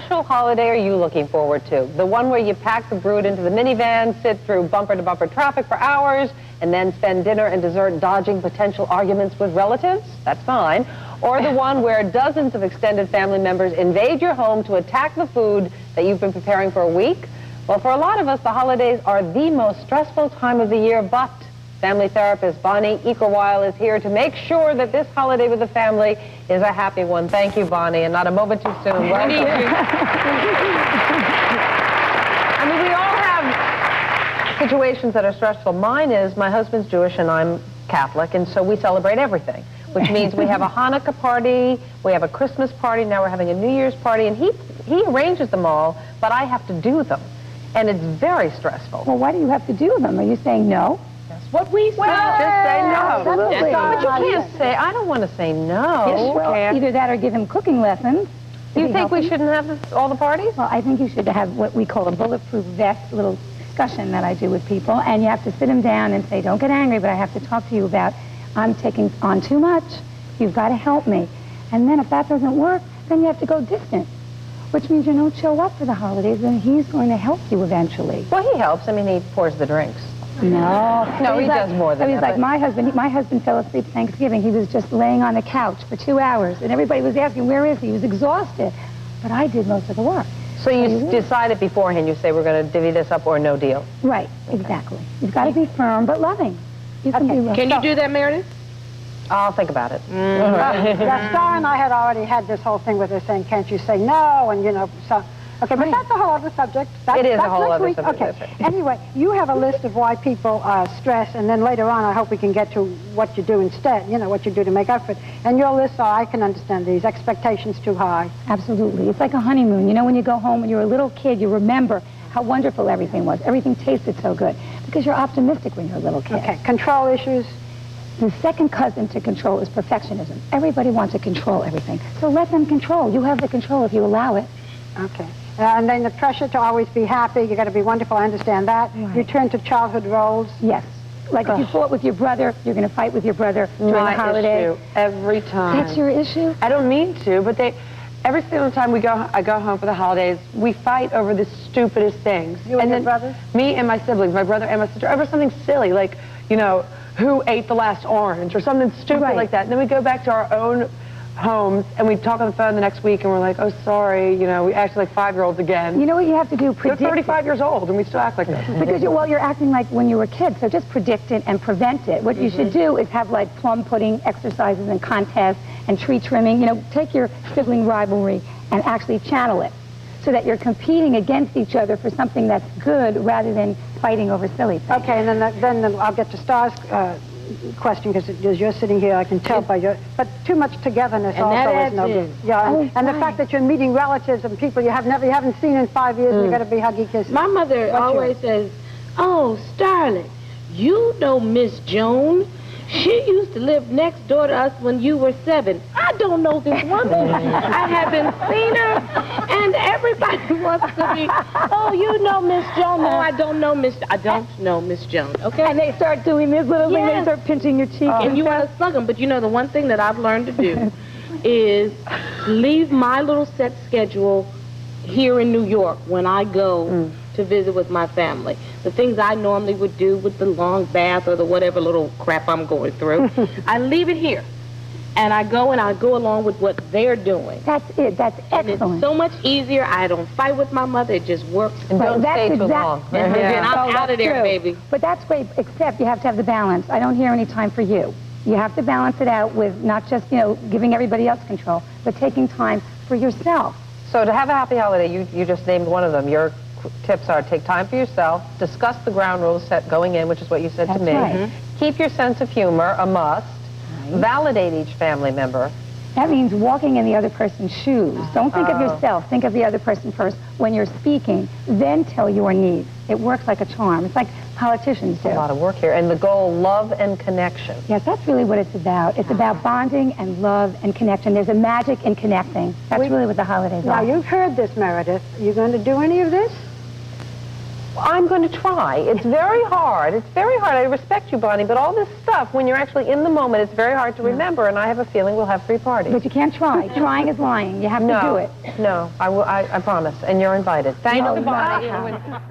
special holiday are you looking forward to? The one where you pack the brood into the minivan, sit through bumper-to-bumper traffic for hours, and then spend dinner and dessert dodging potential arguments with relatives? That's fine. Or the one where dozens of extended family members invade your home to attack the food that you've been preparing for a week? Well, for a lot of us, the holidays are the most stressful time of the year, but family therapist Bonnie Ekerweil is here to make sure that this holiday with the family is a happy one. Thank you, Bonnie, and not a moment too soon. Welcome. I mean, we all have situations that are stressful. Mine is, my husband's Jewish and I'm Catholic, and so we celebrate everything, which means we have a Hanukkah party, we have a Christmas party, now we're having a New Year's party, and he arranges them all, but I have to do them, and it's very stressful. Well, why do you have to do them? Are you saying no? What we say, well, just say no. Absolutely. But you can't say, I don't want to say no. Yes, well, either that or give him cooking lessons. You think we shouldn't have all the parties? Well, I think you should have what we call a bulletproof vest, a little discussion that I do with people, and you have to sit them down and say, don't get angry, but I have to talk to you about, I'm taking on too much, you've got to help me. And then if that doesn't work, then you have to go distant, which means you don't show up for the holidays, and he's going to help you eventually. Well, he helps. I mean, he pours the drinks. No, he does more than that. He's like my husband fell asleep Thanksgiving. He was just laying on the couch for 2 hours, and everybody was asking, where is he? He was exhausted. But I did most of the work. So you decided beforehand, you say, we're going to divvy this up or no deal? Right, exactly. You've got to be firm, but loving. You can be loving. Can you do that, Meredith? I'll think about it. Yeah, Star and I had already had this whole thing with her saying, can't you say no? And, you know, so... Okay, but that's a whole other subject. It is a whole other subject. Okay. Anyway, you have a list of why people stress, and then later on I hope we can get to what you do instead, you know, what you do to make up for it. And your list, I can understand these, expectations too high. Absolutely. It's like a honeymoon. You know, when you go home when you're a little kid, you remember how wonderful everything was. Everything tasted so good because you're optimistic when you're a little kid. Okay, control issues. The second cousin to control is perfectionism. Everybody wants to control everything. So let them control. You have the control if you allow it. Okay. And then the pressure to always be happy, you got to be wonderful, I understand that. Right. Return to childhood roles. Yes. Like if you fought with your brother, you're going to fight with your brother during the holiday. Issue every time. That's your issue? I don't mean to, but every single time I go home for the holidays, we fight over the stupidest things. You and your brothers? Me and my siblings, my brother and my sister, over something silly, like, you know, who ate the last orange or something stupid like that. And then we go back to our own homes and we talk on the phone the next week and we're like, oh, sorry, you know, we act like 5-year-olds again. You know what you have to do? They're 35 years old and we still act like that. Because you're acting like when you were kids, so just predict it and prevent it. What you should do is have like plum pudding exercises and contests and tree trimming. You know, take your sibling rivalry and actually channel it so that you're competing against each other for something that's good rather than fighting over silly things. Okay, and then I'll get to Star's question, because as you're sitting here, I can tell by your... But too much togetherness and also is no good. Yeah, and the fact that you're meeting relatives and people you haven't seen in 5 years, and you got to be huggy kissy. My mother always says, "Oh, Starlet, you know Miss Joan. She used to live next door to us when you were 7. I don't know this woman. I haven't seen her, and everybody wants to be, oh, you know Miss Joan. No, I don't know Miss Joan, okay? And they start doing this little thing, they start pinching your cheek. And you want to slug them, but you know the one thing that I've learned to do is leave my little set schedule here in New York when I go to visit with my family. The things I normally would do with the long bath or the whatever little crap I'm going through, I leave it here. And I go along with what they're doing. That's it. That's excellent. And it's so much easier. I don't fight with my mother. It just works. And don't stay too long. And then I'm out of there, true. baby. But that's great, except you have to have the balance. I don't hear any time for you. You have to balance it out with not just, you know, giving everybody else control, but taking time for yourself. So to have a happy holiday, you just named one of them. Your tips are take time for yourself, discuss the ground rules set going in, which is what you said to me. Right. Keep your sense of humor, a must. Validate each family member. That means walking in the other person's shoes. Don't think of yourself. Think of the other person first. When you're speaking, then tell your needs. It works like a charm. It's like politicians do. A lot of work here. And the goal, love and connection. Yes, that's really what it's about. It's about bonding and love and connection. There's a magic in connecting. That's really what the holidays Now, are. you've heard this, Meredith. Are you going to do any of this? I'm going to try. It's very hard. It's very hard. I respect you, Bonnie, but all this stuff, when you're actually in the moment, it's very hard to remember, and I have a feeling we'll have 3 parties. But you can't try. Trying is lying. You have to do it. No, I promise, and you're invited. Thank you, Bonnie.